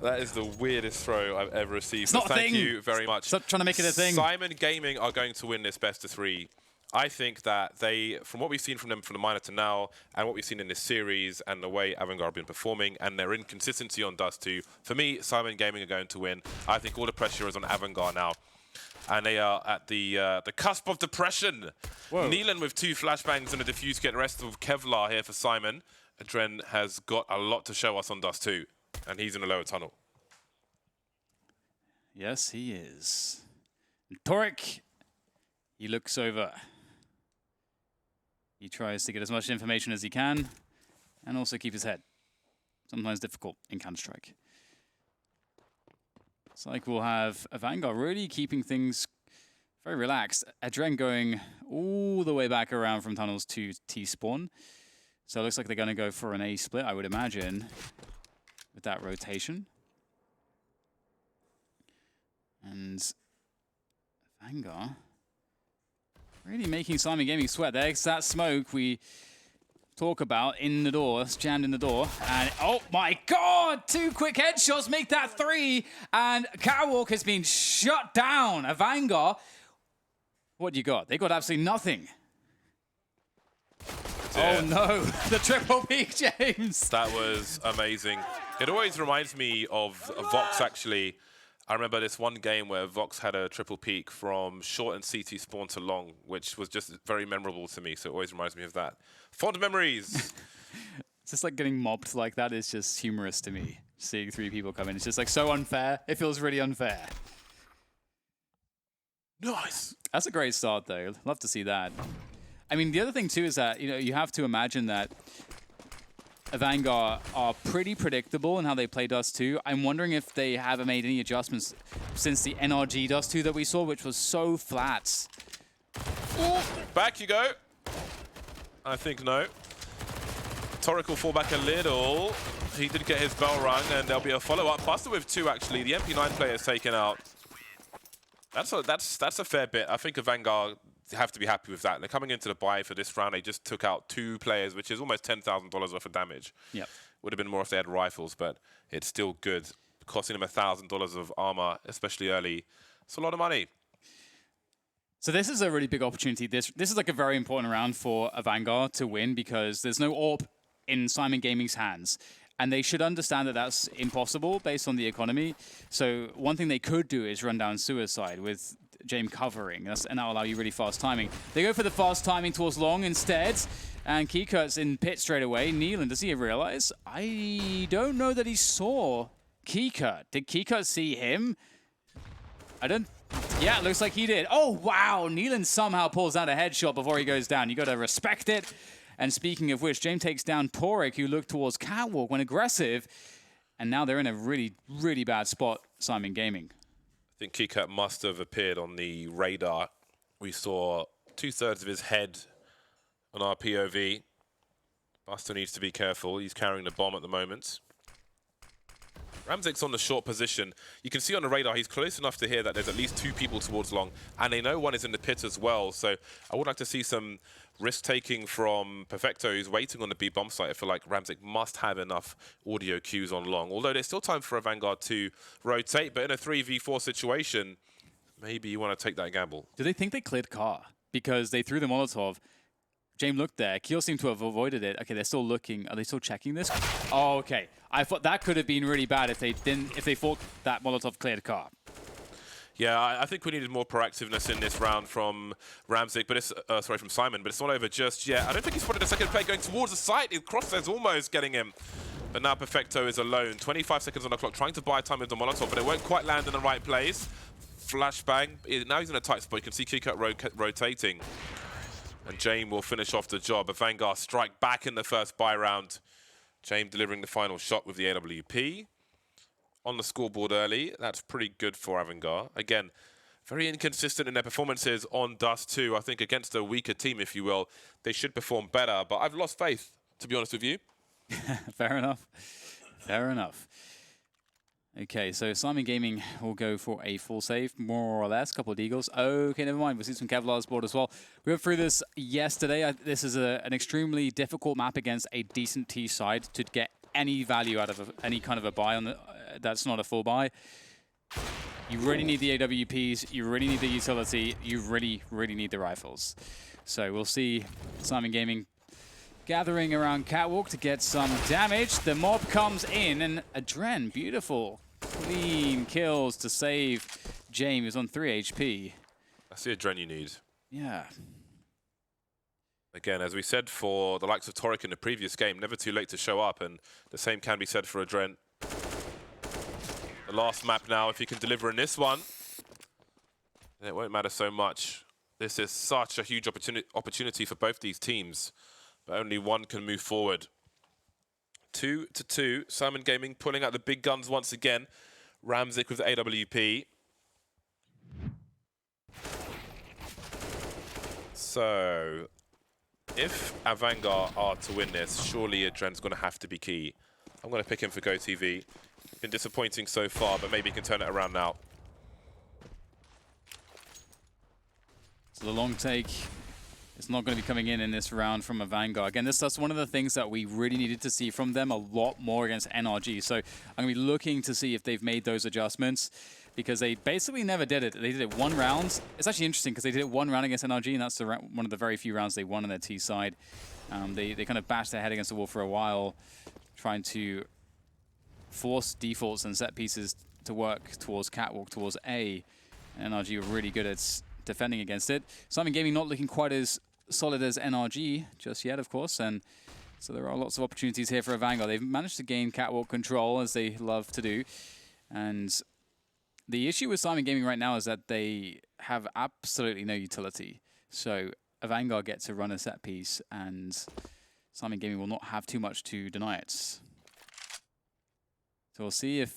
That is the weirdest throw I've ever received. It's not a Thank thing. you very much. Stop trying to make it a thing. Syman Gaming are going to win this best of 3. I think that they, from what we've seen from them from the minor to now, and what we've seen in this series, and the way AVANGAR have been performing, and their inconsistency on Dust2, for me, Syman Gaming are going to win. I think all the pressure is on AVANGAR now. And they are at the cusp of depression. Whoa. Neelan with 2 flashbangs and a defuse kit, rest of Kevlar here for Syman. Adren has got a lot to show us on Dust2, and he's in the lower tunnel. Yes, he is. And Torek, he looks over. He tries to get as much information as he can, and also keep his head. Sometimes difficult in Counter-Strike. It's like we'll have AVANGAR really keeping things very relaxed. Adren going all the way back around from tunnels to T-spawn. So it looks like they're going to go for an A split, I would imagine, with that rotation. And AVANGAR really making Syman Gaming sweat. There's that smoke we talk about in the door. It's jammed in the door. And oh my god! 2 quick headshots make that 3. And Catwalk has been shut down. AVANGAR, what do you got? They got absolutely nothing. Yeah. Oh no, the triple peak, James. That was amazing. It always reminds me of Vox, actually. I remember this one game where Vox had a triple peak from short and CT spawn to long, which was just very memorable to me, so it always reminds me of that. Fond memories! It's just like getting mobbed like that is just humorous to me. Seeing 3 people come in, it's just like so unfair. It feels really unfair. Nice! That's a great start though. Love to see that. I mean, the other thing too is that, you know, you have to imagine that AVANGAR are pretty predictable in how they play Dust2. I'm wondering if they haven't made any adjustments since the NRG Dust2 that we saw, which was so flat. Ooh, back you go. I think no. Torek will fall back a little. He did get his bell rung, and there'll be a follow-up. Buster with 2, actually. The MP9 player is taken out. That's a fair bit. I think AVANGAR have to be happy with that. They're coming into the buy for this round. They just took out 2 players, which is almost $10,000 worth of damage. Yep. Would have been more if they had rifles, but it's still good. Costing them $1,000 of armor, especially early. It's a lot of money. So this is a really big opportunity. This is like a very important round for AVANGAR to win because there's no AWP in Syman Gaming's hands. And they should understand that that's impossible based on the economy. So one thing they could do is run down Suicide with James covering, and that'll allow you really fast timing. They go for the fast timing towards long instead, and Keykurt's in pit straight away. Neelan, does he realize? I don't know that he saw Keykurt. Did Keykurt see him? Yeah, it looks like he did. Oh, wow. Neelan somehow pulls out a headshot before he goes down. You got to respect it. And speaking of which, James takes down Torek, who looked towards Catwalk, went aggressive, and now they're in a really, really bad spot, Syman Gaming. I think Keykurt must have appeared on the radar. We saw 2/3 of his head on our POV. Buster needs to be careful. He's carrying the bomb at the moment. Ramzik's on the short position. You can see on the radar he's close enough to hear that there's at least 2 people towards long, and they know one is in the pit as well. So I would like to see some risk-taking from Perfecto, who's waiting on the B bomb site. I feel like Ramzik must have enough audio cues on long. Although there's still time for AVANGAR to rotate, but in a 3v4 situation, maybe you want to take that gamble. Do they think they cleared car? Because they threw the Molotov. James looked there. Keel seemed to have avoided it. Okay, they're still looking. Are they still checking this? Oh, okay. I thought that could have been really bad if they thought that Molotov cleared car. Yeah, I think we needed more proactiveness in this round from Ramzik, but it's from Syman, but it's not over just yet. I don't think he spotted a second player going towards the site. Crosshairs almost getting him. But now Perfecto is alone. 25 seconds on the clock, trying to buy time with the Molotov, but it won't quite land in the right place. Flashbang. Now he's in a tight spot. You can see Keykurt rotating. And James will finish off the job. AVANGAR strike back in the first buy round. James delivering the final shot with the AWP. On the scoreboard early. That's pretty good for AVANGAR. Again, very inconsistent in their performances on Dust2. I think against a weaker team, if you will, they should perform better. But I've lost faith, to be honest with you. Fair enough. Fair enough. Okay, so Syman Gaming will go for a full save, more or less. Couple of deagles. Okay, never mind. We'll see some Kevlar's board as well. We went through this yesterday. This is an extremely difficult map against a decent T side to get any value out of any kind of a buy on that's not a full buy. You really need the AWPs, you really need the utility, you really, really need the rifles. So we'll see Syman Gaming gathering around Catwalk to get some damage. The mob comes in, and Adren, beautiful, clean kills to save James, who's on 3 HP. That's the Adren you need. Yeah. Again, as we said for the likes of Torek in the previous game, never too late to show up, and the same can be said for Adren. The last map now, if he can deliver in this one, then it won't matter so much. This is such a huge opportunity for both these teams, but only one can move forward. 2-2, Syman Gaming pulling out the big guns once again. Ramzik with the AWP. So, if AVANGAR are to win this, surely Adren's going to have to be key. I'm going to pick him for GoTV. Been disappointing so far, but maybe he can turn it around now. So the long take is not going to be coming in this round from AVANGAR. Again, that's one of the things that we really needed to see from them a lot more against NRG. So I'm going to be looking to see if they've made those adjustments, because they basically never did it. They did it one round. It's actually interesting because they did it one round against NRG, and that's one of the very few rounds they won on their T side. They kind of bashed their head against the wall for a while, trying to force defaults and set pieces to work towards Catwalk, towards A. And NRG were really good at defending against it. Syman Gaming not looking quite as solid as NRG just yet, of course, and so there are lots of opportunities here for AVANGAR. They've managed to gain Catwalk control, as they love to do, and the issue with Syman Gaming right now is that they have absolutely no utility. So AVANGAR gets to run a set piece, and Syman Gaming will not have too much to deny it. So we'll see if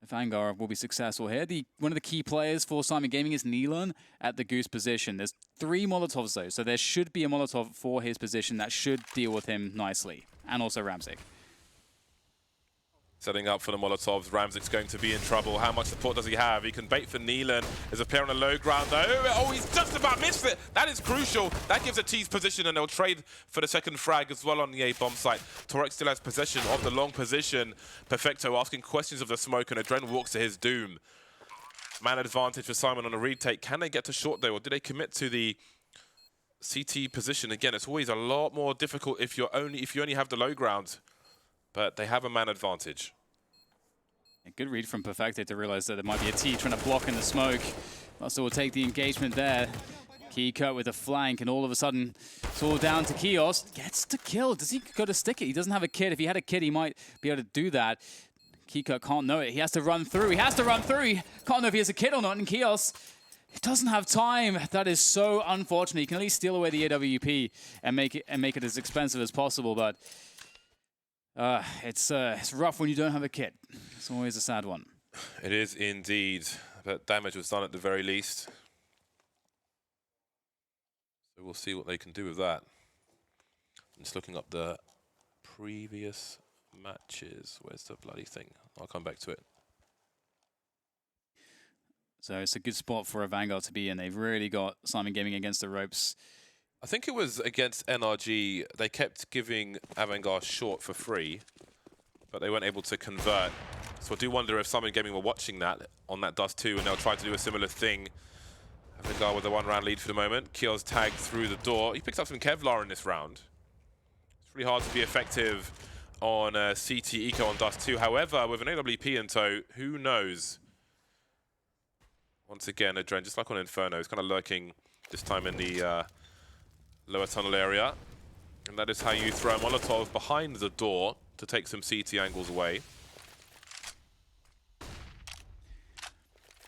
AVANGAR will be successful here. One of the key players for Syman Gaming is Neelan at the Goose position. There's 3 Molotovs though, so there should be a Molotov for his position that should deal with him nicely. And also Ramzik. Setting up for the Molotovs. Ramzik's going to be in trouble. How much support does he have? He can bait for Neelan. There's a player on the low ground though. Oh, he's just about missed it. That is crucial. That gives a T's position, and they'll trade for the second frag as well on the A bomb site. Torek still has possession of the long position. Perfecto asking questions of the smoke, and Adren walks to his doom. Man advantage for Syman on a retake. Can they get to short though, or do they commit to the CT position? Again, it's always a lot more difficult if you only have the low ground. But they have a man advantage. A good read from Perfecto to realize that there might be a T trying to block in the smoke. Russell will take the engagement there. Key cut with a flank, and all of a sudden, it's all down to Kios. Gets to kill. Does he go to stick it? He doesn't have a kit. If he had a kit, he might be able to do that. Keycut can't know it. He has to run through. He has to run through. He can't know if he has a kit or not. And Kios, he doesn't have time. That is so unfortunate. He can at least steal away the AWP and make it as expensive as possible, but it's rough when you don't have a kit. It's always a sad one. It is indeed, but damage was done at the very least. So we'll see what they can do with that. I'm just looking up the previous matches. Where's the bloody thing? I'll come back to it. So it's a good spot for AVANGAR to be in. They've really got Syman Gaming against the ropes. I think it was against NRG. They kept giving AVANGAR short for free, but they weren't able to convert. So I do wonder if Syman Gaming were watching that on that Dust2, and they'll try to do a similar thing. AVANGAR with a 1-round lead for the moment. Kiel's tagged through the door. He picks up some Kevlar in this round. It's really hard to be effective on CT Eco on Dust2. However, with an AWP in tow, who knows? Once again, Adren, just like on Inferno, is kind of lurking this time in the lower tunnel area. And that is how you throw a Molotov behind the door to take some CT angles away.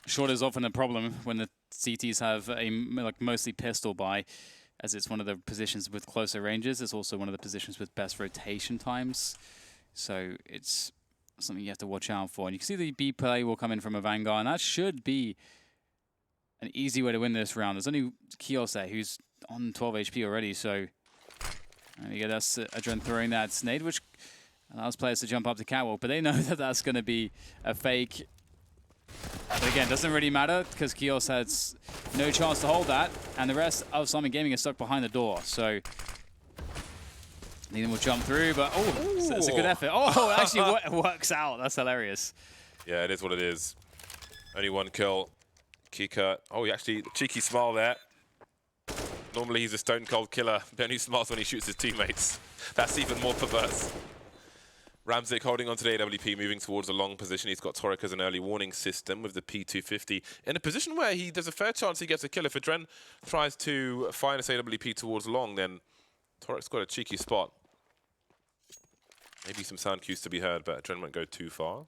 Short is often a problem when the CTs have a mostly pistol buy, as it's one of the positions with closer ranges. It's also one of the positions with best rotation times. So it's something you have to watch out for. And you can see the B play will come in from AVANGAR, and that should be an easy way to win this round. There's only Kios there, who's on 12 HP already, so yeah, that's Adren throwing that nade, which allows players to jump up to Catwalk, but they know that that's going to be a fake. But again, doesn't really matter, because Kios has no chance to hold that, and the rest of Syman Gaming is stuck behind the door, so Needham will jump through, but it's a good effort. Oh, it actually works out. That's hilarious. Yeah, it is what it is. Only one kill. Kika. Oh, he actually, cheeky smile there. Normally he's a stone cold killer, but only smiles when he shoots his teammates. That's even more perverse. Ramzik holding on to the AWP, moving towards a long position. He's got Torek as an early warning system with the P250 in a position where there's a fair chance he gets a kill. If Adren tries to find this AWP towards long, then Torek's got a cheeky spot. Maybe some sound cues to be heard, but Adren won't go too far.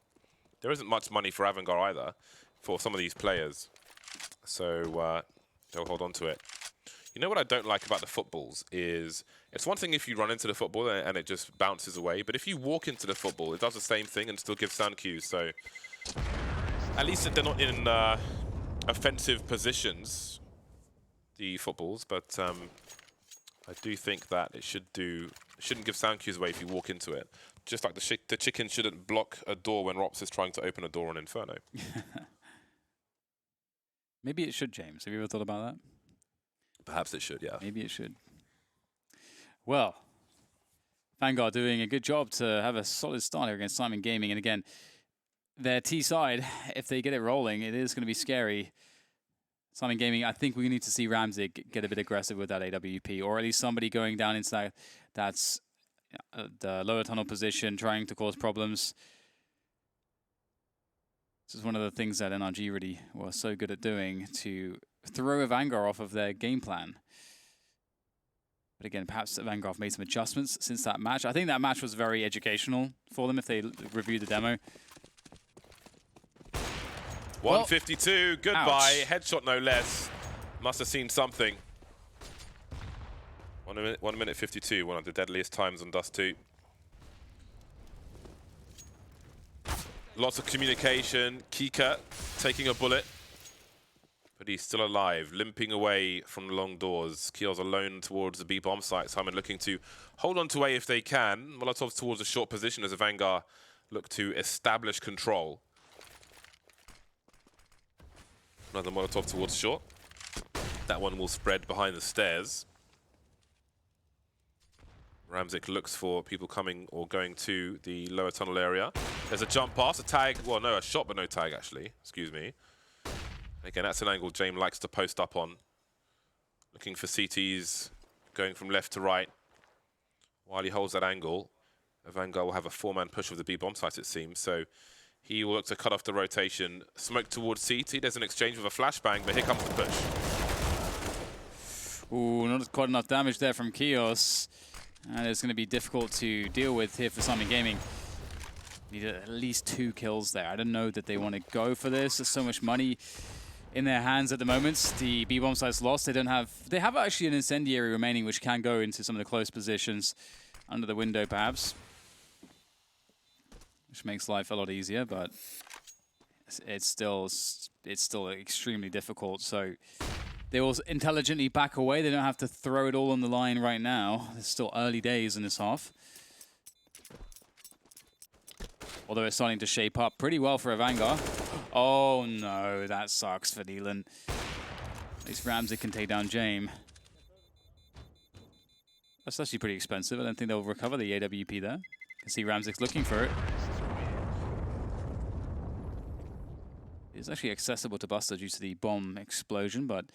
There isn't much money for AVANGAR either for some of these players, so they'll hold on to it. You know what I don't like about the footballs is it's one thing if you run into the football and it just bounces away, but if you walk into the football, it does the same thing and still gives sound cues. So at least they're not in offensive positions, the footballs, but I do think that it shouldn't give sound cues away if you walk into it. Just like the chicken shouldn't block a door when Rops is trying to open a door on Inferno. Maybe it should, James. Have you ever thought about that? Perhaps it should, yeah. Maybe it should. Well, Vanguard doing a good job to have a solid start here against Syman Gaming. And again, their T side, if they get it rolling, it is going to be scary. Syman Gaming, I think we need to see Ramzik get a bit aggressive with that AWP, or at least somebody going down into that's the lower tunnel position, trying to cause problems. This is one of the things that NRG really was so good at doing, to throw AVANGAR off of their game plan. But again, perhaps AVANGAR have made some adjustments since that match. I think that match was very educational for them if they reviewed the demo. 152, goodbye. Ouch. Headshot no less. Must have seen something. 1 minute 52, one of the deadliest times on Dust2. Lots of communication. Kika taking a bullet. But he's still alive, limping away from the long doors. Kiel's alone towards the B-bomb site. Syman looking to hold on to A if they can. Molotov's towards a short position as AVANGAR look to establish control. Another Molotov towards short. That one will spread behind the stairs. Ramzik looks for people coming or going to the lower tunnel area. There's a jump pass, a tag. Well, no, a shot, but no tag, actually. Excuse me. Again, that's an angle James likes to post up on. Looking for CTs, going from left to right. While he holds that angle, AVANGAR will have a four-man push of the B-bomb site, it seems. So he will look to cut off the rotation. Smoke towards CT. There's an exchange with a flashbang, but here comes the push. Ooh, not quite enough damage there from Kios. And it's going to be difficult to deal with here for Syman Gaming. Need at least 2 kills there. I don't know that they want to go for this. There's so much money in their hands at the moment. The B-bomb site's lost. They have actually an incendiary remaining, which can go into some of the close positions under the window, perhaps, which makes life a lot easier. But it's still extremely difficult. So they will intelligently back away. They don't have to throw it all on the line right now. It's still early days in this half. Although it's starting to shape up pretty well for AVANGAR. Oh no, that sucks for Neelan. At least Ramzik can take down James. That's actually pretty expensive. I don't think they'll recover the AWP there. You can see Ramzik's looking for it. It's actually accessible to Buster due to the bomb explosion, but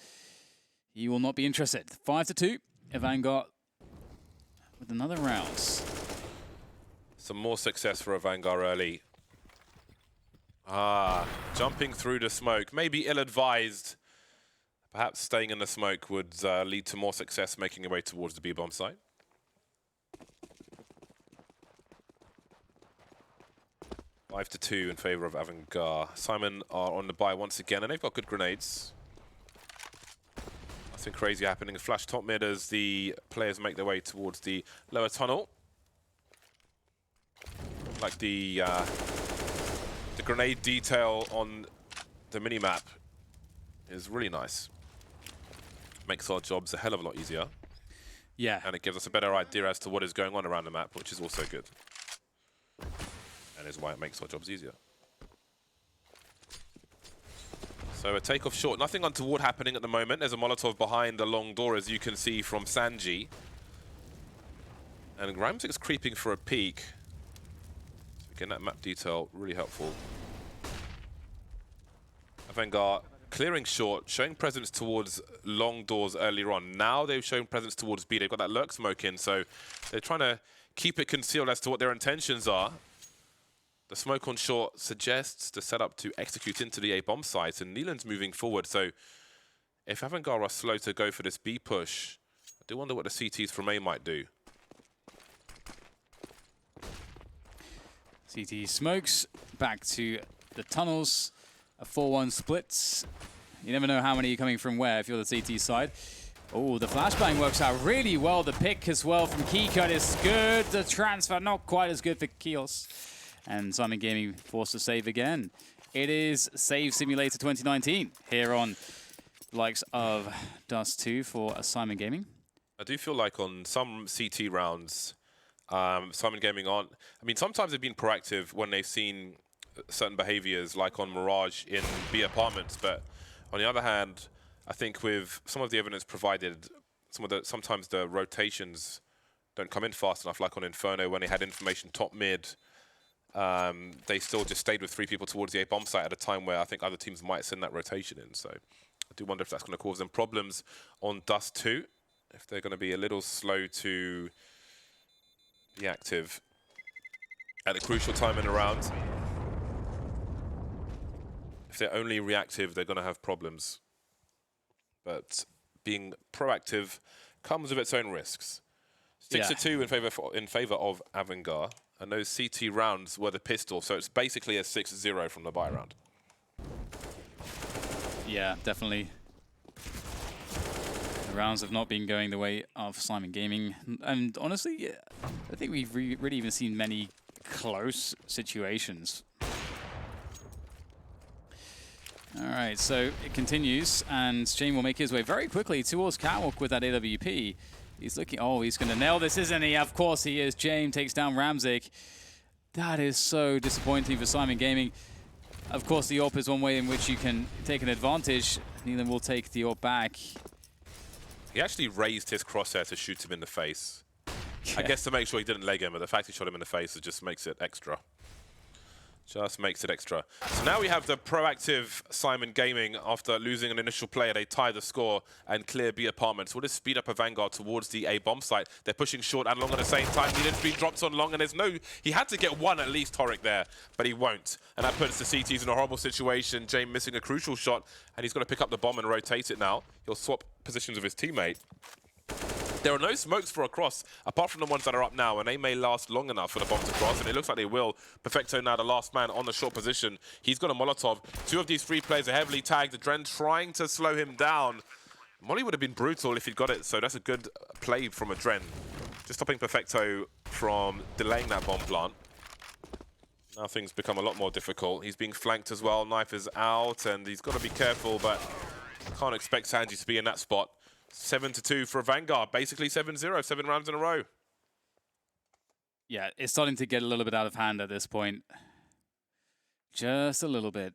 he will not be interested. 5-2, AVANGAR with another round. Some more success for AVANGAR early. Jumping through the smoke. Maybe ill-advised. Perhaps staying in the smoke would lead to more success making your way towards the B-bomb site. Five to 2 in favor of AVANGAR. Syman are on the buy once again, and they've got good grenades. Nothing crazy happening. Flash top mid as the players make their way towards the lower tunnel. Like the grenade detail on the minimap is really nice. Makes our jobs a hell of a lot easier. Yeah. And it gives us a better idea as to what is going on around the map, which is also good. And is why it makes our jobs easier. So a takeoff short. Nothing untoward happening at the moment. There's a Molotov behind the long door, as you can see from Sanji. And Ramzik's creeping for a peek. Again, that map detail, really helpful. AVANGAR clearing short, showing presence towards long doors earlier on. Now they've shown presence towards B. They've got that lurk smoke in, so they're trying to keep it concealed as to what their intentions are. The smoke on short suggests the setup to execute into the A bomb site, and Neelan's moving forward. So if AVANGAR are slow to go for this B push, I do wonder what the CTs from A might do. CT smokes back to the tunnels. A 4-1 split. You never know how many are coming from where if you're the CT side. Oh, the flashbang works out really well. The pick as well from Keycut is good. The transfer not quite as good for Kios. And Syman Gaming forced to save again. It is Save Simulator 2019 here on the likes of Dust2 for Syman Gaming. I do feel like on some CT rounds, Syman Gaming aren't... I mean, sometimes they've been proactive when they've seen certain behaviors, like on Mirage in B apartments, but on the other hand, I think with some of the evidence provided, sometimes the rotations don't come in fast enough, like on Inferno when they had information top mid. They still just stayed with 3 people towards the A bomb site at a time where I think other teams might send that rotation in. So I do wonder if that's going to cause them problems on Dust2, if they're going to be a little slow to be active at a crucial time in the round. If they're only reactive, they're going to have problems. But being proactive comes with its own risks. 6-2 in favor of AVANGAR, and those CT rounds were the pistol, so it's basically a 6-0 from the buy round. Yeah, definitely. The rounds have not been going the way of Syman Gaming, and honestly, yeah, I think we've really even seen many close situations. All right, so it continues, and Shane will make his way very quickly towards Catwalk with that AWP. He's looking, oh, he's going to nail this, isn't he? Of course he is. James takes down Ramzik. That is so disappointing for Syman Gaming. Of course, the AWP is one way in which you can take an advantage. Neelan will take the AWP back. He actually raised his crosshair to shoot him in the face. Yeah. I guess to make sure he didn't leg him, but the fact he shot him in the face, it just makes it extra. Just makes it extra. So now we have the proactive Syman Gaming. After losing an initial player, they tie the score and clear B apartments. Will this speed up AVANGAR towards the A bomb site? They're pushing short and long at the same time. Neelan's been dropped on long, and there's no... He had to get one at least, Torek, there, but he won't. And that puts the CTs in a horrible situation. James missing a crucial shot, and he's got to pick up the bomb and rotate it now. He'll swap positions with his teammate. There are no smokes for a cross, apart from the ones that are up now, and they may last long enough for the bomb to cross, and it looks like they will. Perfecto now the last man on the short position. He's got a Molotov. 2 of these 3 players are heavily tagged. Adren trying to slow him down. Molly would have been brutal if he'd got it, so that's a good play from Adren. Just stopping Perfecto from delaying that bomb plant. Now things become a lot more difficult. He's being flanked as well. Knife is out, and he's got to be careful, but can't expect Sanji to be in that spot. 7-2 for AVANGAR, basically 7-0, 7 rounds in a row. Yeah, it's starting to get a little bit out of hand at this point. Just a little bit.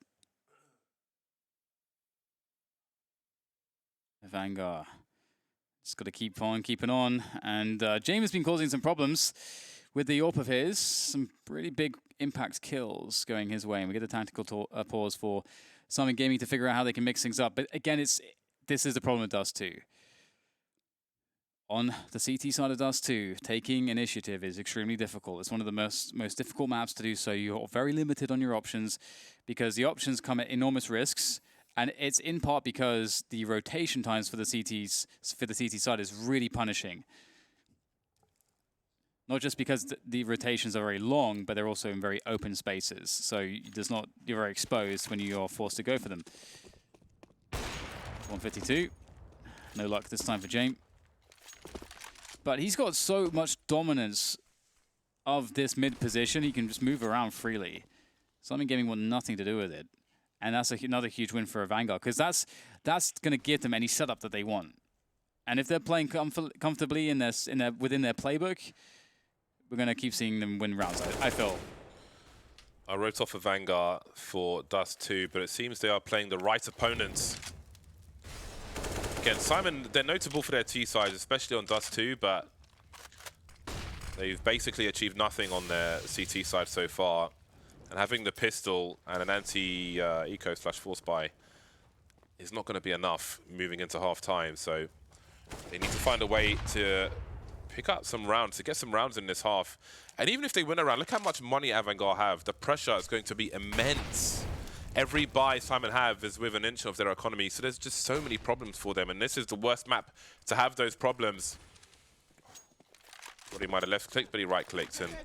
AVANGAR. Just got to keep on keeping on. And James has been causing some problems with the AWP of his. Some pretty big impact kills going his way. And we get a tactical pause for Syman Gaming to figure out how they can mix things up. But again, this is the problem with Dust2. On the CT side of Dust2, taking initiative is extremely difficult. It's one of the most difficult maps to do so. You're very limited on your options because the options come at enormous risks, and it's in part because the rotation times for the CT side is really punishing. Not just because the rotations are very long, but they're also in very open spaces. So you're very exposed when you're forced to go for them. 152. No luck this time for James. But he's got so much dominance of this mid position, he can just move around freely. Syman Gaming want nothing to do with it. And that's another huge win for AVANGAR, because that's going to give them any setup that they want. And if they're playing comfortably within their playbook, we're going to keep seeing them win rounds, I feel. I wrote off AVANGAR for Dust2, but it seems they are playing the right opponents. Again, Syman, they're notable for their T sides, especially on Dust2, but They've basically achieved nothing on their CT side so far. And having the pistol and an anti-eco/force buy is not going to be enough moving into half-time. So they need to find a way to pick up some rounds, to get some rounds in this half. And even if they win a round, look how much money AVANGAR have. The pressure is going to be immense. Every buy Syman have is with an inch of their economy. So there's just so many problems for them. And this is the worst map to have those problems. Well, he might have left-clicked, but he right-clicked and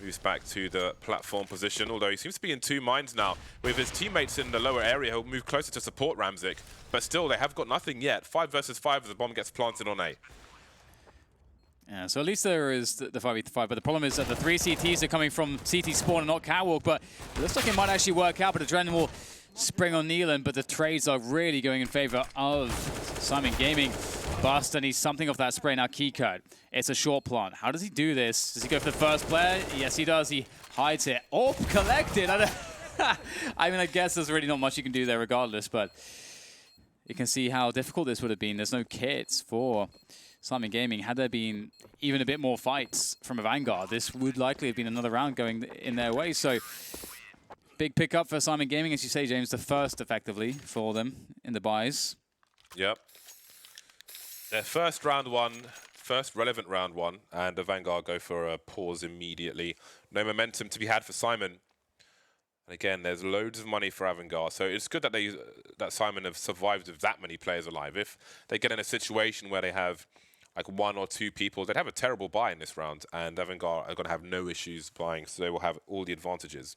moves back to the platform position. Although he seems to be in two minds now. With his teammates in the lower area, he'll move closer to support Ramzik. But still, they have got nothing yet. 5 versus 5 as the bomb gets planted on A. Yeah, so at least there is the 5v5, but the problem is that the 3 CTs are coming from CT spawn and not catwalk, but it looks like it might actually work out, but Adrenaline will spring on Nealon, but the trades are really going in favor of Syman Gaming. Bust, and he's something off that spray now. Keycode. It's a short plant. How does he do this? Does he go for the first player? Yes, he does. He hides it. Oh, collected. I mean, I guess there's really not much you can do there regardless, but you can see how difficult this would have been. There's no kits for Syman Gaming. Had there been even a bit more fights from AVANGAR, this would likely have been another round going in their way. So big pickup for Syman Gaming, as you say, James, the first effectively for them in the buys. Yep. Their first round one, first relevant round one, and AVANGAR go for a pause immediately. No momentum to be had for Syman. And again, there's loads of money for AVANGAR, so it's good that that Syman have survived with that many players alive. If they get in a situation where they have like 1 or 2 people, they'd have a terrible buy in this round, and AVANGAR are going to have no issues buying, so they will have all the advantages.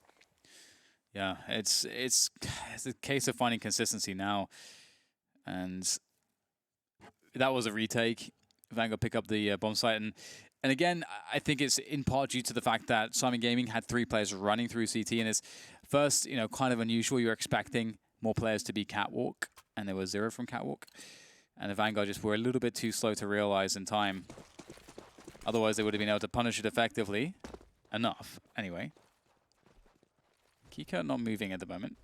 Yeah, it's a case of finding consistency now, and that was a retake. AVANGAR pick up the bomb site, and again, I think it's in part due to the fact that Syman Gaming had 3 players running through CT, and it's first, kind of unusual. You're expecting more players to be catwalk, and there were 0 from catwalk, and AVANGAR just were a little bit too slow to realize in time. Otherwise, they would have been able to punish it effectively enough. Anyway, Kika not moving at the moment.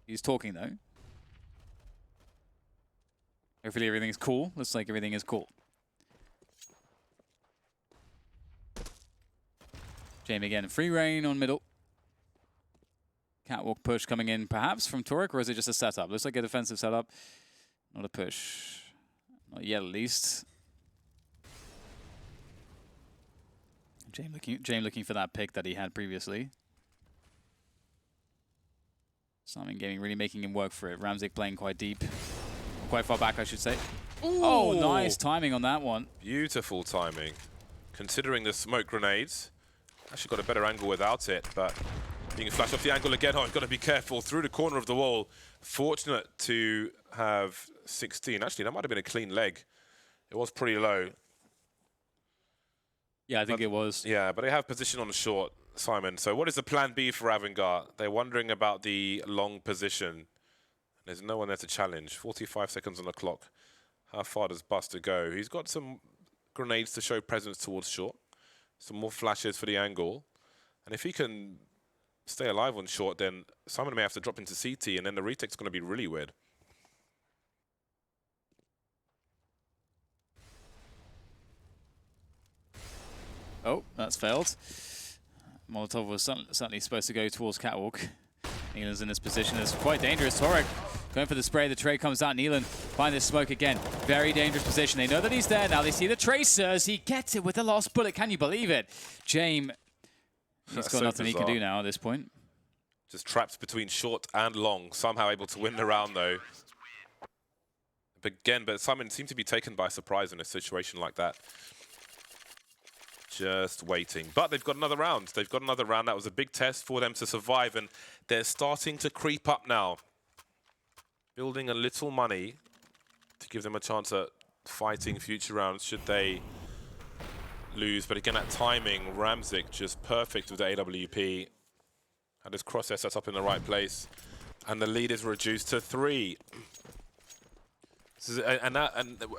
He's talking though. Hopefully everything's cool. Looks like everything is cool. Jamie again, free reign on middle. Catwalk push coming in perhaps from Turek, or is it just a setup? Looks like a defensive setup. Not a push. Not yet at least. James looking for that pick that he had previously. Syman Gaming really making him work for it. Ramzik playing quite deep. Quite far back, I should say. Ooh. Oh, nice timing on that one. Beautiful timing. Considering the smoke grenades, actually got a better angle without it, but being flashed off the angle again. Oh, got to be careful. Through the corner of the wall. Fortunate to have 16. Actually, that might have been a clean leg. It was pretty low. Yeah, I think it was. Yeah, but they have position on the short, Syman. So what is the plan B for AVANGAR? They're wondering about the long position. There's no one there to challenge. 45 seconds on the clock. How far does Buster go? He's got some grenades to show presence towards short. Some more flashes for the angle. And if he can stay alive on short, then Syman may have to drop into CT, and then the retake's going to be really weird. Oh, that's failed. Molotov was certainly supposed to go towards Catwalk. Nealon's in this position. It's quite dangerous. Turek going for the spray. The trade comes out. Nealon find this smoke again. Very dangerous position. They know that he's there now. They see the tracers. He gets it with the last bullet. Can you believe it? James, he's got nothing he can do now at this point. Just trapped between short and long. Somehow able to win the round, though. But Syman seemed to be taken by surprise in a situation like that. Just waiting. But they've got another round. They've got another round. That was a big test for them to survive, and they're starting to creep up now. Building a little money to give them a chance at fighting future rounds should they lose. But again, that timing, Ramzik just perfect with the AWP. Had his crosshair set up in the right place. And the lead is reduced to 3. And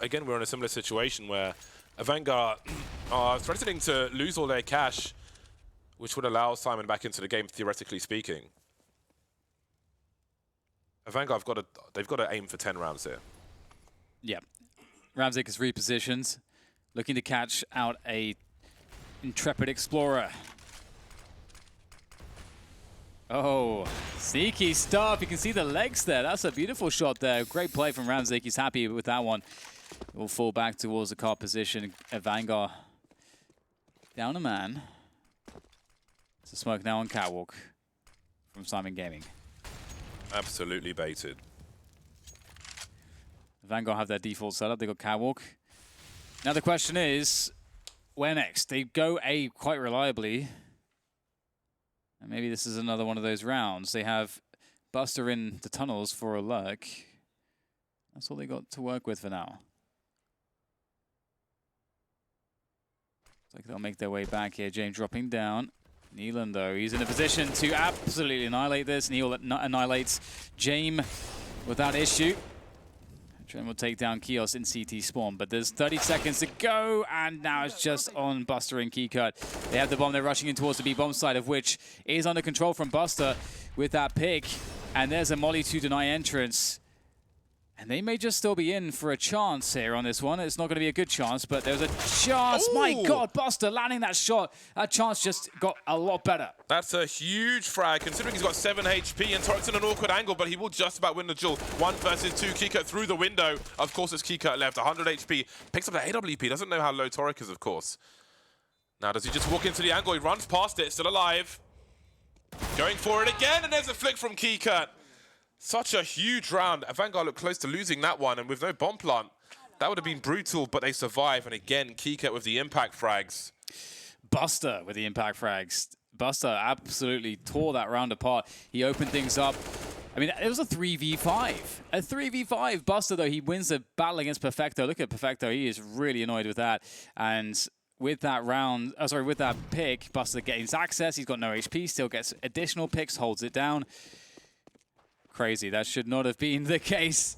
again, we're in a similar situation where AVANGAR are threatening to lose all their cash, which would allow Syman back into the game, theoretically speaking. AVANGAR they've got to aim for 10 rounds here. Yeah. Ramzik is repositioned. looking to catch out a intrepid explorer. Oh, sneaky stuff. You can see the legs there. That's a beautiful shot there. Great play from Ramzik. He's happy with that one. We'll fall back towards the car position. AVANGAR down a man. It's a smoke now on Catwalk from Syman Gaming. Absolutely baited. AVANGAR have their default setup. They got Catwalk. Now the question is, where next? They go A quite reliably. And maybe this is another one of those rounds. They have Buster in the tunnels for a lurk. That's all they got to work with for now. Looks like they'll make their way back here. James dropping down. Neelan, though, he's in a position to absolutely annihilate this. Neil annihilates James without issue. Trent will take down Kios in CT spawn, but there's 30 seconds to go, and now it's just on Buster and Keycut. They have the bomb, they're rushing in towards the B-bomb side, of which is under control from Buster with that pick. And there's a molly to deny entrance. And they may just still be in for a chance here on this one. It's not going to be a good chance, but there's a chance. Ooh. My God, Buster landing that shot. That chance just got a lot better. That's a huge frag, considering he's got 7 HP and Torik's in an awkward angle, but he will just about win the duel. 1 versus 2, Keycut through the window. Of course, it's Keycut left, 100 HP. Picks up the AWP, doesn't know how low Torik is, of course. Now, does he just walk into the angle? He runs past it, still alive. Going for it again, and there's a flick from Keycut. Such a huge round. AVANGAR looked close to losing that one, and with no bomb plant, that would have been brutal, but they survive. And again, Keycut with the impact frags. Buster with the impact frags. Buster absolutely tore that round apart. He opened things up. I mean, it was a 3v5. A 3v5. Buster, though, he wins the battle against Perfecto. Look at Perfecto. He is really annoyed with that. And with that round, with that pick, Buster gains access. He's got no HP, still gets additional picks, holds it down. Crazy. That should not have been the case.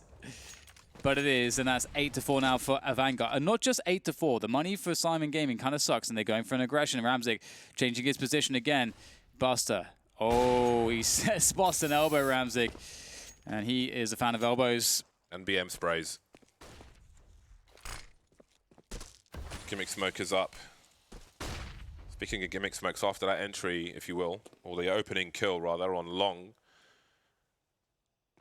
But it is, and that's 8-4 now for AVANGAR. And not just 8-4. The money for Syman Gaming kind of sucks, and they're going for an aggression. Ramzik changing his position again. Buster. Oh, he spots an elbow, Ramzik. And he is a fan of elbows. And BM sprays. Gimmick smoke is up. Speaking of gimmick smokes, after that entry, if you will, or the opening kill, rather, on long,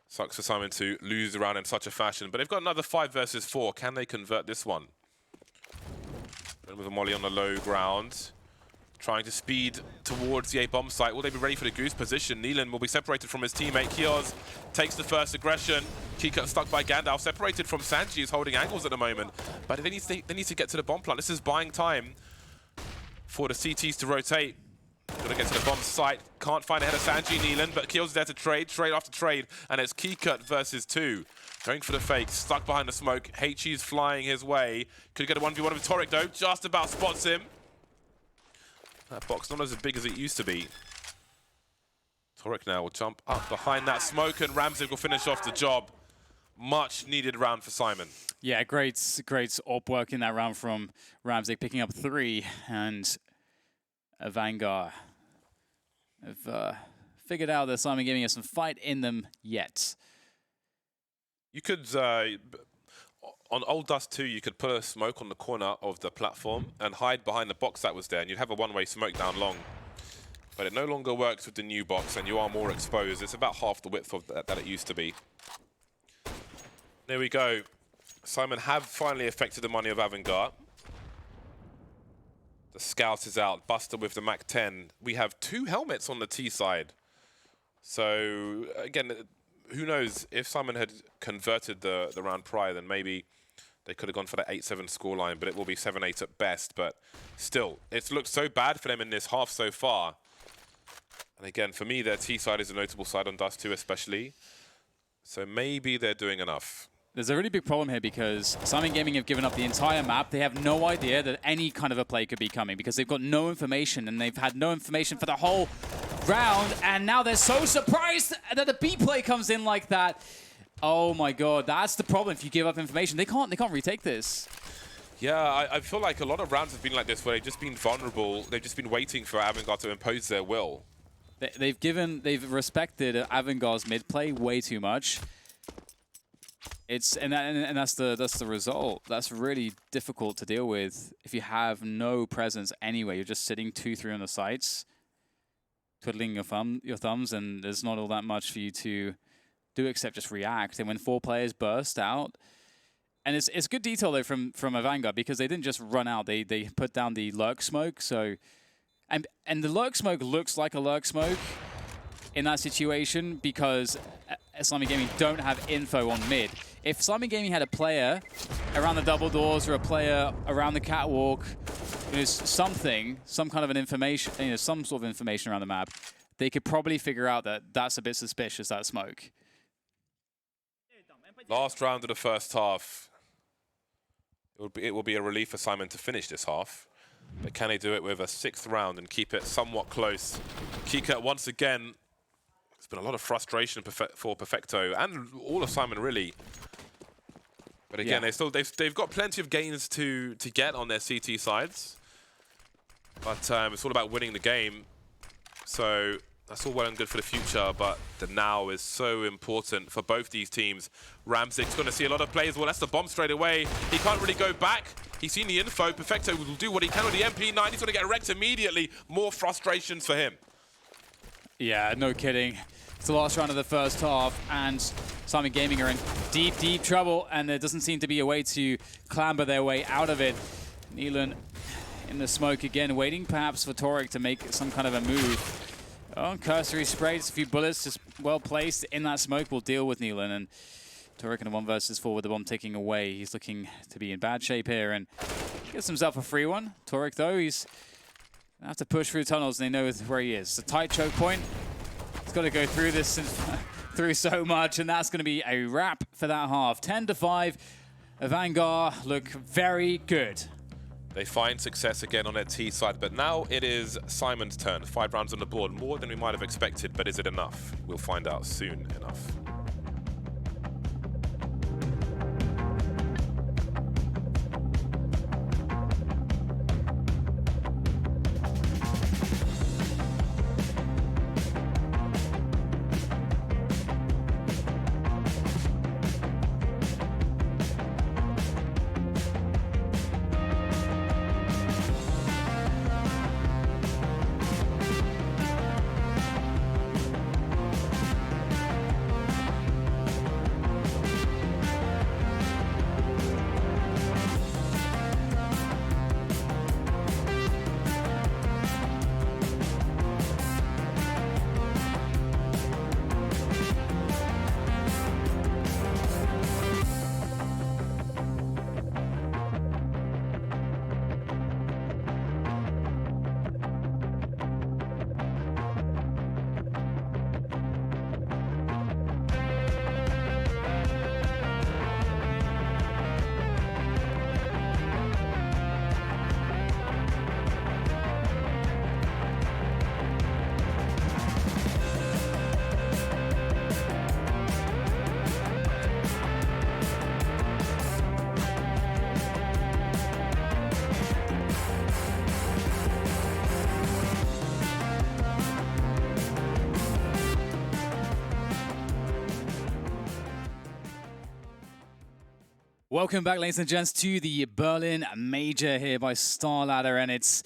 sucks for Syman to lose the round in such a fashion, but they've got another 5 versus 4. Can they convert this one? With a molly on the low ground, trying to speed towards the A-bomb site. Will they be ready for the goose position? Neelan will be separated from his teammate. Kios takes the first aggression. Keycut stuck by Gandalf, separated from Sanji, who's holding angles at the moment. But they need to get to the bomb plant. This is buying time for the CTs to rotate. Gonna get to the bomb site. Can't find ahead of Sanji Neelan, but Kios is there to trade after trade, and it's Keycut versus 2. Going for the fake, stuck behind the smoke. HE's flying his way. Could get a 1v1 with Torik though, just about spots him. That box not as big as it used to be. Torik now will jump up behind that smoke, and Ramzik will finish off the job. Much needed round for Syman. Yeah, great op work in that round from Ramzik, picking up 3, and AVANGAR have figured out that Syman Gaming has some fight in them yet. You could, on old Dust2, you could put a smoke on the corner of the platform and hide behind the box that was there, and you'd have a one-way smoke down long. But it no longer works with the new box, and you are more exposed. It's about half the width of that it used to be. There we go. Syman have finally affected the money of AVANGAR. The scout is out. Buster with the Mac-10. We have 2 helmets on the T side. So, again, who knows? If Syman had converted the round prior, then maybe they could have gone for the 8-7 scoreline, but it will be 7-8 at best. But still, it's looked so bad for them in this half so far. And again, for me, their T side is a notable side on Dust2 especially. So maybe they're doing enough. There's a really big problem here because Syman Gaming have given up the entire map. They have no idea that any kind of a play could be coming because they've got no information, and they've had no information for the whole round, and now they're so surprised that the B play comes in like that. Oh my God, that's the problem. If you give up information, they can't retake this. Yeah, I feel like a lot of rounds have been like this, where they've just been vulnerable. They've just been waiting for AVANGAR to impose their will. They've respected AVANGAR's mid play way too much. And that's the result. That's really difficult to deal with if you have no presence anyway. You're just sitting 2-3 on the sites, twiddling your thumbs, and there's not all that much for you to do except just react. And when 4 players burst out, and it's good detail though from AVANGAR, because they didn't just run out. They put down the lurk smoke. So and the lurk smoke looks like a lurk smoke in that situation because Slimy Gaming don't have info on mid. If Slimy Gaming had a player around the double doors or a player around the catwalk, some kind of an information, some sort of information around the map, they could probably figure out that that's a bit suspicious, that smoke. Last round of the first half. It will be a relief for Syman to finish this half. But can he do it with a 6th round and keep it somewhat close? Kika once again. There's been a lot of frustration for Perfecto and all of Syman really. But again, they've got plenty of gains to get on their CT sides. But it's all about winning the game. So that's all well and good for the future, but the now is so important for both these teams. Ramzik's going to see a lot of plays. Well, that's the bomb straight away. He can't really go back. He's seen the info. Perfecto will do what he can with the MP9. He's going to get wrecked immediately. More frustrations for him. Yeah, no kidding. It's the last round of the first half, and Slimy Gaming are in deep, deep trouble, and there doesn't seem to be a way to clamber their way out of it. Neelan in the smoke again, waiting perhaps for Torek to make some kind of a move. Oh, cursory spray, just a few bullets, just well placed in that smoke will deal with Neelan. And Torek in a 1 versus 4 with the bomb ticking away. He's looking to be in bad shape here and gets himself a free one. Torek, though, he's gonna have to push through tunnels, and they know where he is. It's a tight choke point. He's got to go through this through so much, and that's going to be a wrap for that half. 10-5. AVANGAR look very good. They find success again on their T side, but now it is Syman's turn. 5 rounds on the board, more than we might have expected, but is it enough? We'll find out soon enough. Welcome back, ladies and gents, to the Berlin Major here by StarLadder, and it's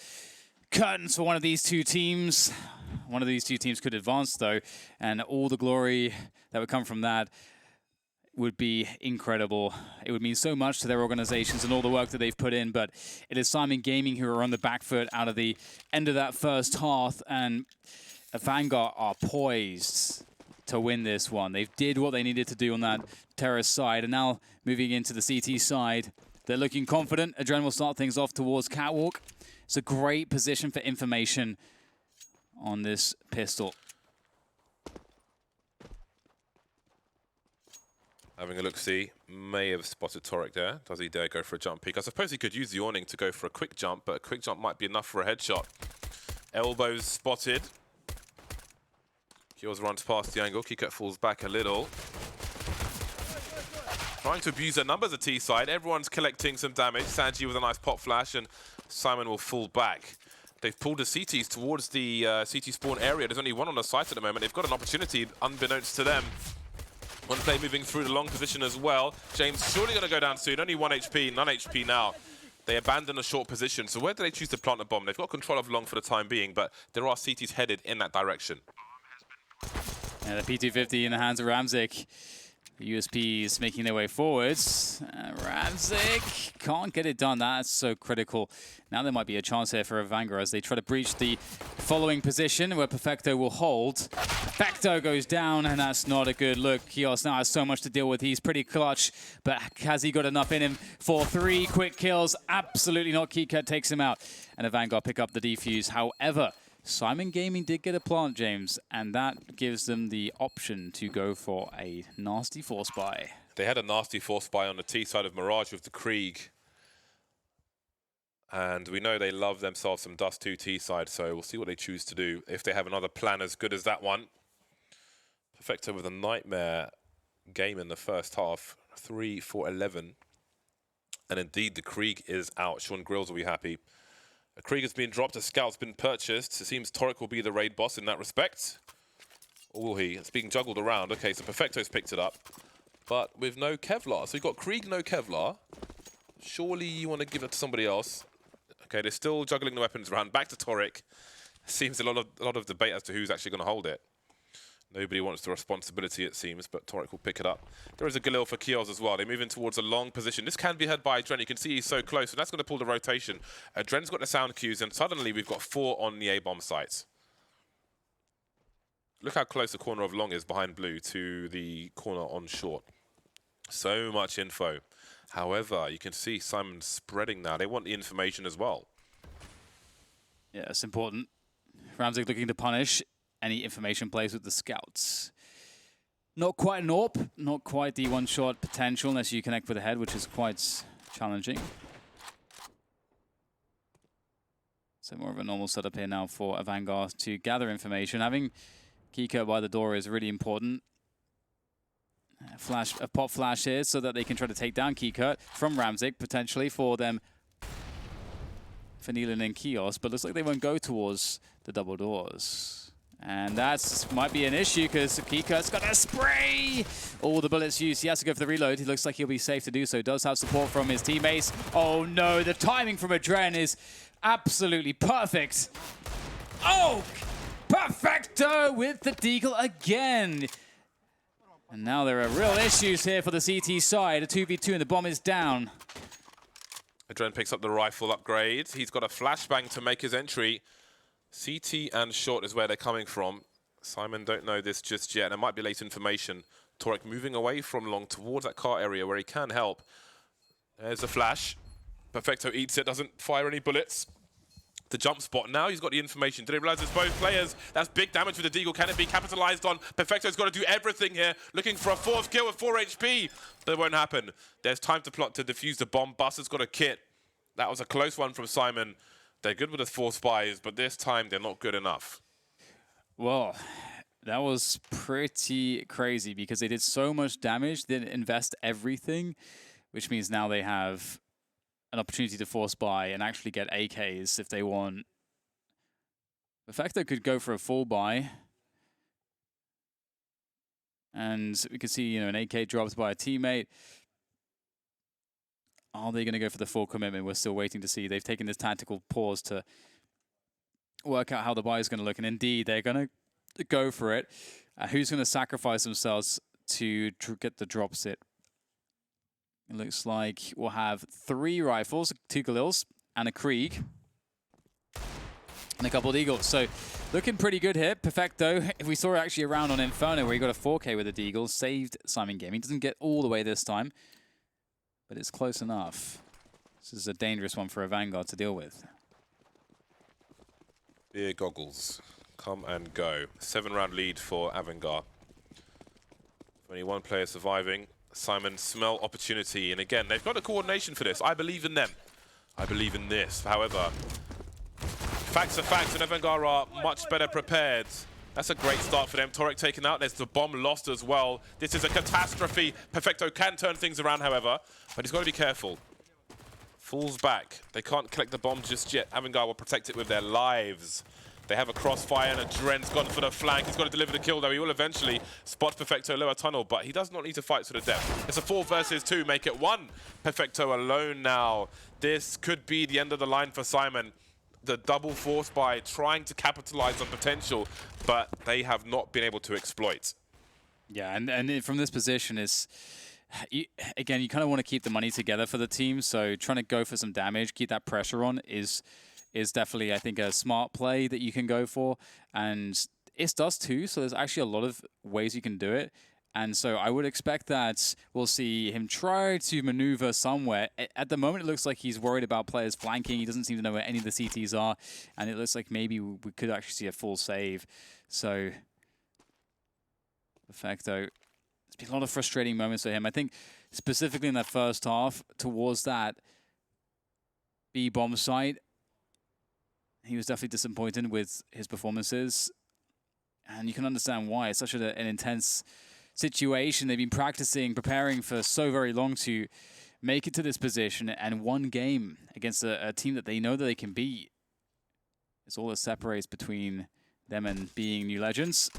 curtains for one of these two teams. One of these two teams could advance, though, and all the glory that would come from that would be incredible. It would mean so much to their organizations and all the work that they've put in, but it is Syman Gaming who are on the back foot out of the end of that first half, and AVANGAR are poised to win this one. They did what they needed to do on that terrace side, and now moving into the CT side, they're looking confident. Adren will start things off towards catwalk. It's a great position for information on this pistol. Having a look-see, may have spotted Torek there. Does he dare go for a jump peek? I suppose he could use the awning to go for a quick jump, but a quick jump might be enough for a headshot. Elbows spotted. Kio's runs past the angle. Kikat falls back a little. Trying to abuse their numbers at T-side. Everyone's collecting some damage. Sanji with a nice pop flash, and Syman will fall back. They've pulled the CTs towards the CT spawn area. There's only one on the site at the moment. They've got an opportunity, unbeknownst to them. One play moving through the long position as well. James surely going to go down soon. Only 1 HP, none HP now. They abandon a short position. So where do they choose to plant a bomb? They've got control of long for the time being, but there are CTs headed in that direction. And the P250 in the hands of Ramzik. The USPs making their way forwards. Ramzik can't get it done. That's so critical. Now there might be a chance here for AVANGAR as they try to breach the following position where Perfecto will hold. Perfecto goes down, and that's not a good look. Kios now has so much to deal with. He's pretty clutch, but has he got enough in him for 3 quick kills? Absolutely not. Keycut takes him out, and AVANGAR pick up the defuse. However, Syman Gaming did get a plant, James, and that gives them the option to go for a nasty force buy. They had a nasty force buy on the T side of Mirage with the Krieg. And we know they love themselves some Dust2 T side, so we'll see what they choose to do if they have another plan as good as that one. Perfecto with a nightmare game in the first half, 3 for 11. And indeed, the Krieg is out. Sean Grills will be happy. A Krieg has been dropped, a Scout's been purchased. It seems Torek will be the raid boss in that respect. Or will he? It's being juggled around. Okay, so Perfecto's picked it up, but with no Kevlar. So you've got Krieg, no Kevlar. Surely you want to give it to somebody else. Okay, they're still juggling the weapons around. Back to Torek. Seems a lot of debate as to who's actually going to hold it. Nobody wants the responsibility, it seems, but Torek will pick it up. There is a Galil for Kios as well. They move in towards a long position. This can be heard by Dren. You can see he's so close, and that's going to pull the rotation. Dren's got the sound cues, and suddenly we've got 4 on the A-bomb sites. Look how close the corner of long is behind blue to the corner on short. So much info. However, you can see Syman spreading now. They want the information as well. Yeah, it's important. Ramzik looking to punish any information plays with the scouts. Not quite an AWP, not quite the one-shot potential unless you connect with the head, which is quite challenging. So more of a normal setup here now for AVANGAR to gather information. Having Keycut by the door is really important. A pop flash here so that they can try to take down Keycut from Ramzik, potentially for them. For Nealon and Kios, but looks like they won't go towards the double doors. And that might be an issue because Keycut's got a spray! All the bullets used. He has to go for the reload. He looks like he'll be safe to do so. Does have support from his teammates. Oh no, the timing from Adren is absolutely perfect. Oh! Perfecto with the deagle again. And now there are real issues here for the CT side. A 2v2 and the bomb is down. Adren picks up the rifle upgrade. He's got a flashbang to make his entry. CT and short is where they're coming from. Syman don't know this just yet. There might be late information. Torek moving away from long towards that car area where he can help. There's a flash. Perfecto eats it, doesn't fire any bullets. The jump spot. Now he's got the information. Did he realize it's both players? That's big damage with the deagle. Can it be capitalized on? Perfecto's got to do everything here. Looking for a 4th kill with 4 HP. That won't happen. There's time to plot to defuse the bomb. Buster's got a kit. That was a close one from Syman. They're good with the 4 spies, but this time they're not good enough. Well, that was pretty crazy because they did so much damage, they didn't invest everything, which means now they have an opportunity to force buy and actually get AKs if they want. Perfecto could go for a full buy. And we can see, an AK dropped by a teammate. Are they going to go for the full commitment? We're still waiting to see. They've taken this tactical pause to work out how the buy is going to look. And indeed, they're going to go for it. Who's going to sacrifice themselves to get the drop sit? It looks like we'll have 3 rifles, 2 Galils, and a Krieg. And a couple of Eagles. So looking pretty good here. Perfecto. We saw actually a round on Inferno where he got a 4K with the Deagle. Saved Syman Gaming. Doesn't get all the way this time. But it's close enough. This is a dangerous one for AVANGAR to deal with. Beer goggles. Come and go. 7-round lead for AVANGAR. Only 1 player surviving. Syman smell opportunity. And again, they've got the coordination for this. I believe in them. I believe in this. However, facts are facts, and AVANGAR are much better prepared. That's a great start for them. Torek taken out. There's the bomb lost as well. This is a catastrophe. Perfecto can turn things around, however, but he's got to be careful. Falls back. They can't collect the bomb just yet. AVANGAR will protect it with their lives. They have a crossfire, and Dren's gone for the flank. He's got to deliver the kill, though. He will eventually spot Perfecto lower tunnel, but he does not need to fight to the depth. It's a 4 versus 2, make it 1. Perfecto alone now. This could be the end of the line for Syman. The double force buy, trying to capitalize on potential, but they have not been able to exploit. Yeah, and from this position is, again, you kind of want to keep the money together for the team, so trying to go for some damage, keep that pressure on is definitely, I think, a smart play that you can go for. And it's Dust2, so there's actually a lot of ways you can do it. And so I would expect that we'll see him try to maneuver somewhere. At the moment, it looks like he's worried about players flanking. He doesn't seem to know where any of the CTs are. And it looks like maybe we could actually see a full save. So, Perfecto, there's been a lot of frustrating moments for him. I think specifically in that first half, towards that B-bomb site, he was definitely disappointed with his performances. And you can understand why. It's such an intense situation. They've been practicing, preparing for so very long to make it to this position, and one game against a team that they know that they can beat. It's all that separates between them and being new legends.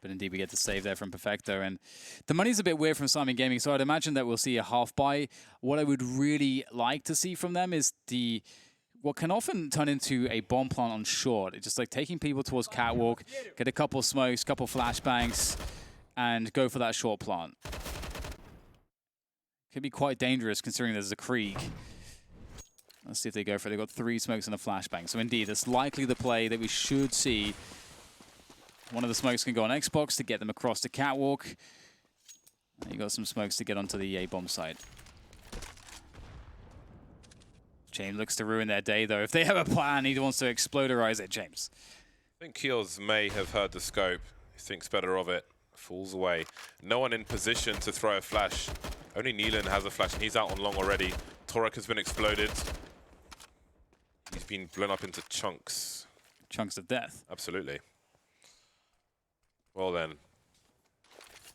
But indeed, we get the save there from Perfecto. And the money's a bit weird from Syman Gaming, so I'd imagine that we'll see a half buy. What I would really like to see from them is what can often turn into a bomb plant on short. It's just like taking people towards catwalk, get a couple smokes, couple flashbangs, and go for that short plant. Could be quite dangerous considering there's a Krieg. Let's see if they go for it. They've got 3 smokes and a flashbang. So indeed, it's likely the play that we should see. One of the smokes can go on Xbox to get them across the catwalk. And you got some smokes to get onto the A-bomb site. James looks to ruin their day, though. If they have a plan, he wants to exploderize it, James. I think Keels may have heard the scope. He thinks better of it. Falls away. No one in position to throw a flash. Only Neelan has a flash, and he's out on long already. Torek has been exploded. He's been blown up into chunks. Chunks of death. Absolutely. Well then.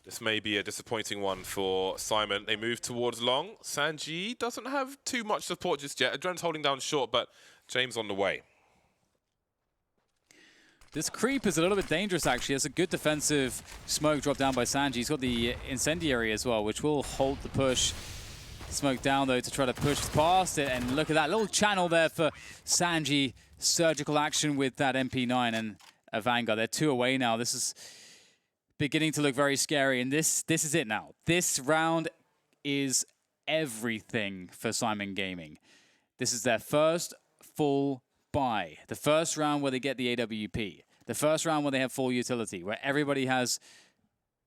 This may be a disappointing one for Syman. They move towards long. Sanji doesn't have too much support just yet. Adren's holding down short, but James on the way. This creep is a little bit dangerous, actually. It's a good defensive smoke dropped down by Sanji. He's got the incendiary as well, which will hold the push. Smoke down, though, to try to push past it. And look at that little channel there for Sanji. Surgical action with that MP9 and AVANGAR. They're 2 away now. This is beginning to look very scary, and this is it now. This round is everything for Syman Gaming. This is their first full buy. The first round where they get the AWP. The first round where they have full utility, where everybody has...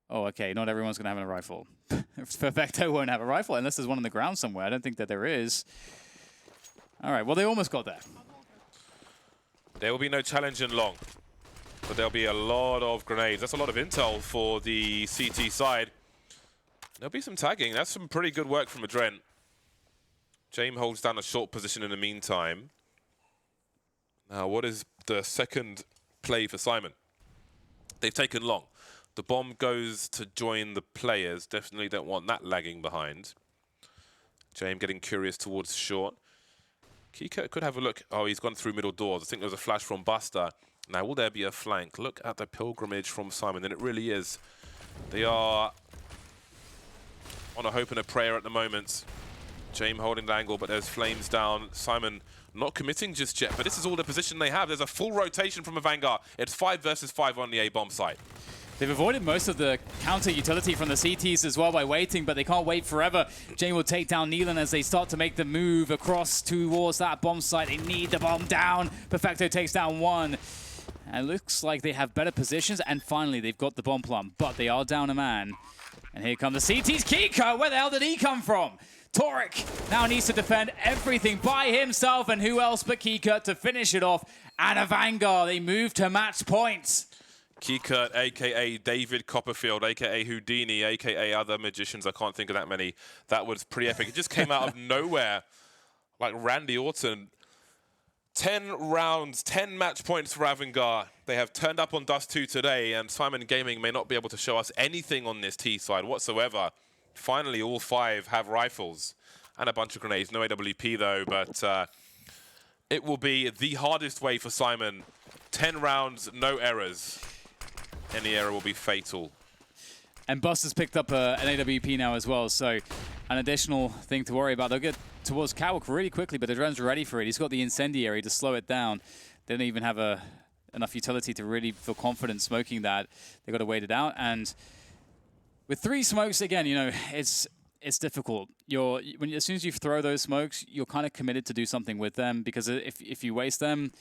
Oh, okay, not everyone's going to have a rifle. Perfecto won't have a rifle unless there's one on the ground somewhere. I don't think that there is. All right, well, they almost got there. There will be no challenge in long. But there'll be a lot of grenades. That's a lot of intel for the CT side. There'll be some tagging. That's some pretty good work from Adren. James holds down a short position in the meantime. Now, what is the second play for Syman? They've taken long. The bomb goes to join the players. Definitely don't want that lagging behind. James getting curious towards short. Kika could have a look. Oh, he's gone through middle doors. I think there was a flash from Buster. Now, will there be a flank? Look at the pilgrimage from Syman, and it really is. They are on a hope and a prayer at the moment. James holding the angle, but there's flames down. Syman not committing just yet, but this is all the position they have. There's a full rotation from AVANGAR. It's 5 versus 5 on the A-bomb site. They've avoided most of the counter utility from the CTs as well by waiting, but they can't wait forever. James will take down Neelan as they start to make the move across towards that bomb site. They need the bomb down. Perfecto takes down 1. And it looks like they have better positions, and finally they've got the bomb plant, but they are down a man. And here come the CTs. Kiko, where the hell did he come from? Torek now needs to defend everything by himself, and who else but Kiko to finish it off. And AVANGAR, they move to match point. Kikert, a.k.a. David Copperfield, a.k.a. Houdini, a.k.a. other magicians. I can't think of that many. That was pretty epic. It just came out of nowhere, like Randy Orton. 10 rounds, 10 match points for AVANGAR. They have turned up on Dust2 today, and Syman Gaming may not be able to show us anything on this T side whatsoever. Finally, all 5 have rifles and a bunch of grenades. No AWP, though, but It will be the hardest way for Syman. 10 rounds, no errors. Any error will be fatal. And Bust has picked up an AWP now as well, so an additional thing to worry about. They'll get towards Catwalk really quickly, but Adren's ready for it. He's got the Incendiary to slow it down. They don't even have enough utility to really feel confident smoking that. They've got to wait it out, and with 3 smokes, again, you know, it's difficult. As soon as you throw those smokes, you're kind of committed to do something with them, because if you waste them,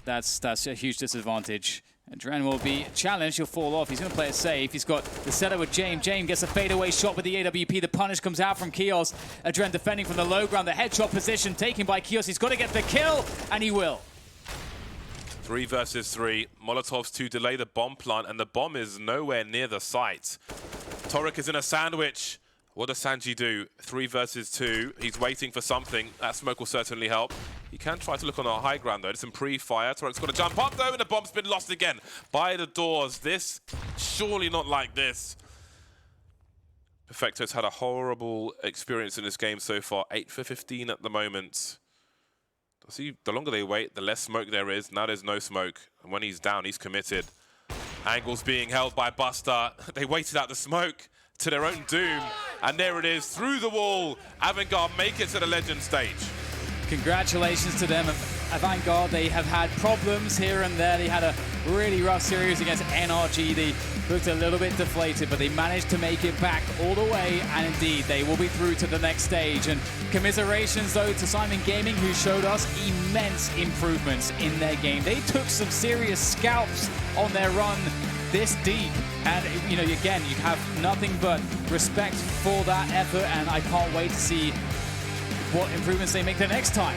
that's a huge disadvantage. And Adren will be challenged. He'll fall off. He's going to play it safe. He's got the setup with James. James gets a fadeaway shot with the AWP. The punish comes out from Kios. Adren defending from the low ground. The headshot position taken by Kios. He's got to get the kill, and he will. 3 versus 3. Molotovs to delay the bomb plant, and the bomb is nowhere near the site. Torek is in a sandwich. What does Sanji do? 3 versus 2. He's waiting for something. That smoke will certainly help. He can try to look on our high ground, though. There's some pre-fire. Torek's got to jump up, though, and the bomb's been lost again by the doors. This, surely not like this. Perfecto's had a horrible experience in this game so far. 8 for 15 at the moment. See, the longer they wait, the less smoke there is. Now there's no smoke. And when he's down, he's committed. Angles being held by Buster. They waited out the smoke to their own doom. And there it is, through the wall. AVANGAR make it to the legend stage. Congratulations to them. AVANGAR, they have had problems here and there. They had a really rough series against NRG. They looked a little bit deflated, but they managed to make it back all the way. And indeed, they will be through to the next stage. And commiserations, though, to Syman Gaming, who showed us immense improvements in their game. They took some serious scalps on their run this deep. And, you know, again, you have nothing but respect for that effort. And I can't wait to see what improvements they make the next time.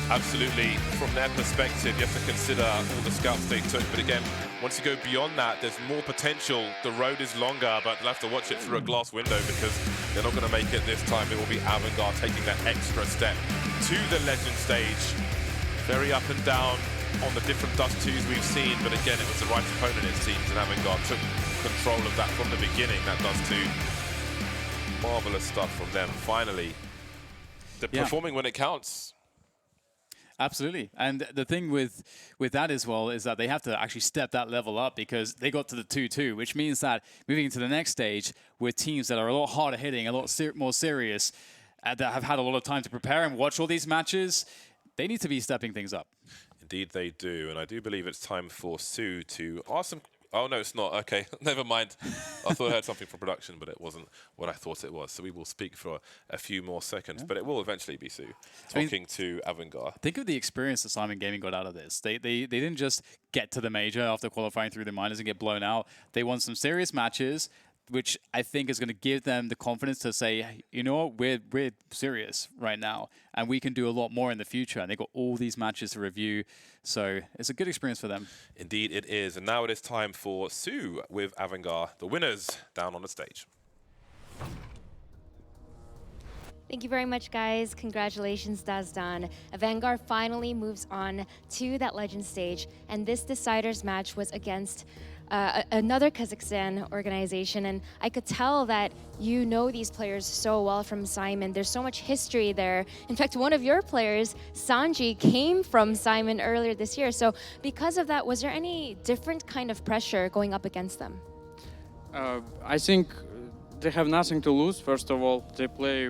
Absolutely. From their perspective, you have to consider all the scouts they took. But again, once you go beyond that, there's more potential. The road is longer, but they'll have to watch it through a glass window, because they're not going to make it this time. It will be AVANGAR taking that extra step to the legend stage. Very up and down on the different Dust2s we've seen. But again, it was the right opponent, it seems, and AVANGAR took control of that from the beginning, that Dust2. Marvelous stuff from them, finally. They're performing when it counts. Absolutely. And the thing with that as well is that they have to actually step that level up, because they got to the 2-2, which means that moving into the next stage with teams that are a lot harder hitting, a lot more serious, that have had a lot of time to prepare and watch all these matches, they need to be stepping things up. Indeed they do. And I do believe it's time for Sue to ask some... Oh, no, it's not. Okay, never mind. I thought I heard something from production, but it wasn't what I thought it was. So we will speak for a few more seconds, but it will eventually be Sue talking to AVANGAR. Think of the experience that Syman Gaming got out of this. They didn't just get to the major after qualifying through the minors and get blown out. They won some serious matches, which I think is going to give them the confidence to say, hey, you know what, we're serious right now, and we can do a lot more in the future. And they got all these matches to review, so it's a good experience for them. Indeed it is. And now it is time for Sue with AVANGAR, the winners, down on the stage. Thank you very much, guys. Congratulations, Dust2. AVANGAR finally moves on to that legend stage, and this deciders match was against another Kazakhstan organization, and I could tell that you know these players so well from Syman. There's so much history there. In fact, one of your players, Sanji, came from Syman earlier this year. So because of that, was there any different kind of pressure going up against them? I think they have nothing to lose. First of all, they play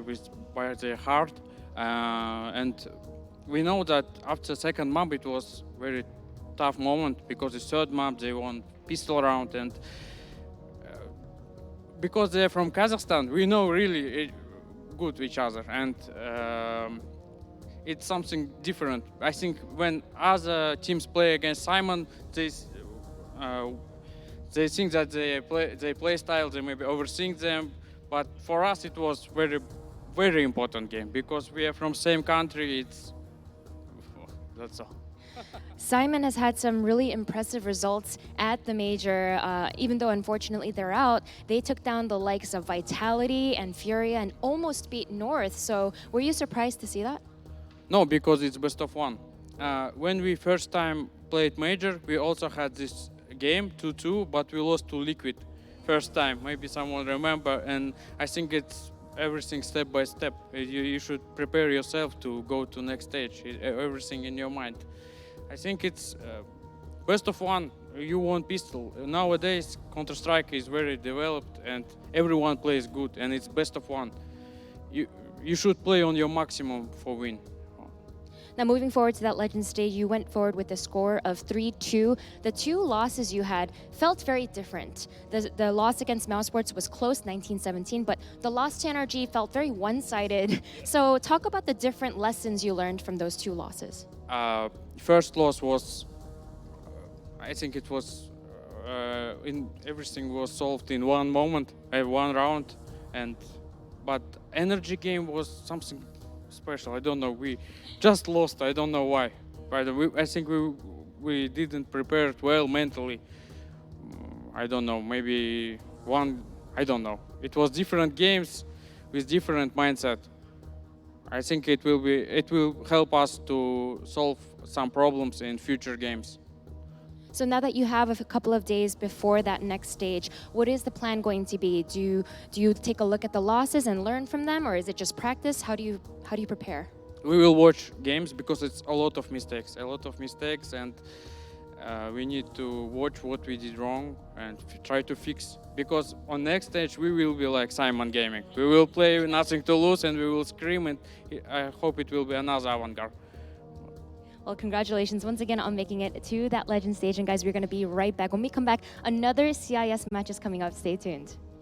by their heart, and we know that after second map it was very tough moment, because the third map they won pistol round, and because they're from Kazakhstan, we know really good each other, and it's something different. I think when other teams play against Syman, they think that their play style, they maybe overthink them, but for us it was very important game, because we are from same country. That's all. Syman has had some really impressive results at the major. Even though unfortunately they're out, they took down the likes of Vitality and Furia and almost beat North. So were you surprised to see that? No, because it's best of one. When we first time played major, we also had this game 2-2, but we lost to Liquid first time. Maybe someone remember, and I think it's everything step by step. You should prepare yourself to go to next stage. Everything in your mind. I think it's best of one. You want pistol. Nowadays, Counter-Strike is very developed and everyone plays good, and it's best of one. You should play on your maximum for win. Now, moving forward to that Legends stage, you went forward with a score of 3-2. The two losses you had felt very different. The loss against Mousesports was close, 19-17, but the loss to NRG felt very one-sided. So talk about the different lessons you learned from those two losses. First loss was, I think it was, everything was solved in one moment, one round, but energy game was something special. I don't know. We just lost. I don't know why. But I think we didn't prepare it well mentally. I don't know. Maybe one. I don't know. It was different games with different mindset. I think it will help us to solve some problems in future games. So now that you have a couple of days before that next stage, what is the plan going to be? Do you take a look at the losses and learn from them, or is it just practice? How do you prepare? We will watch games because it's a lot of mistakes, and we need to watch what we did wrong and try to fix. Because on next stage we will be like Syman Gaming. We will play with nothing to lose and we will scream, and I hope it will be another AVANGAR. Well, congratulations once again on making it to that Legend stage. And guys, we're going to be right back. When we come back, another CIS match is coming up. Stay tuned.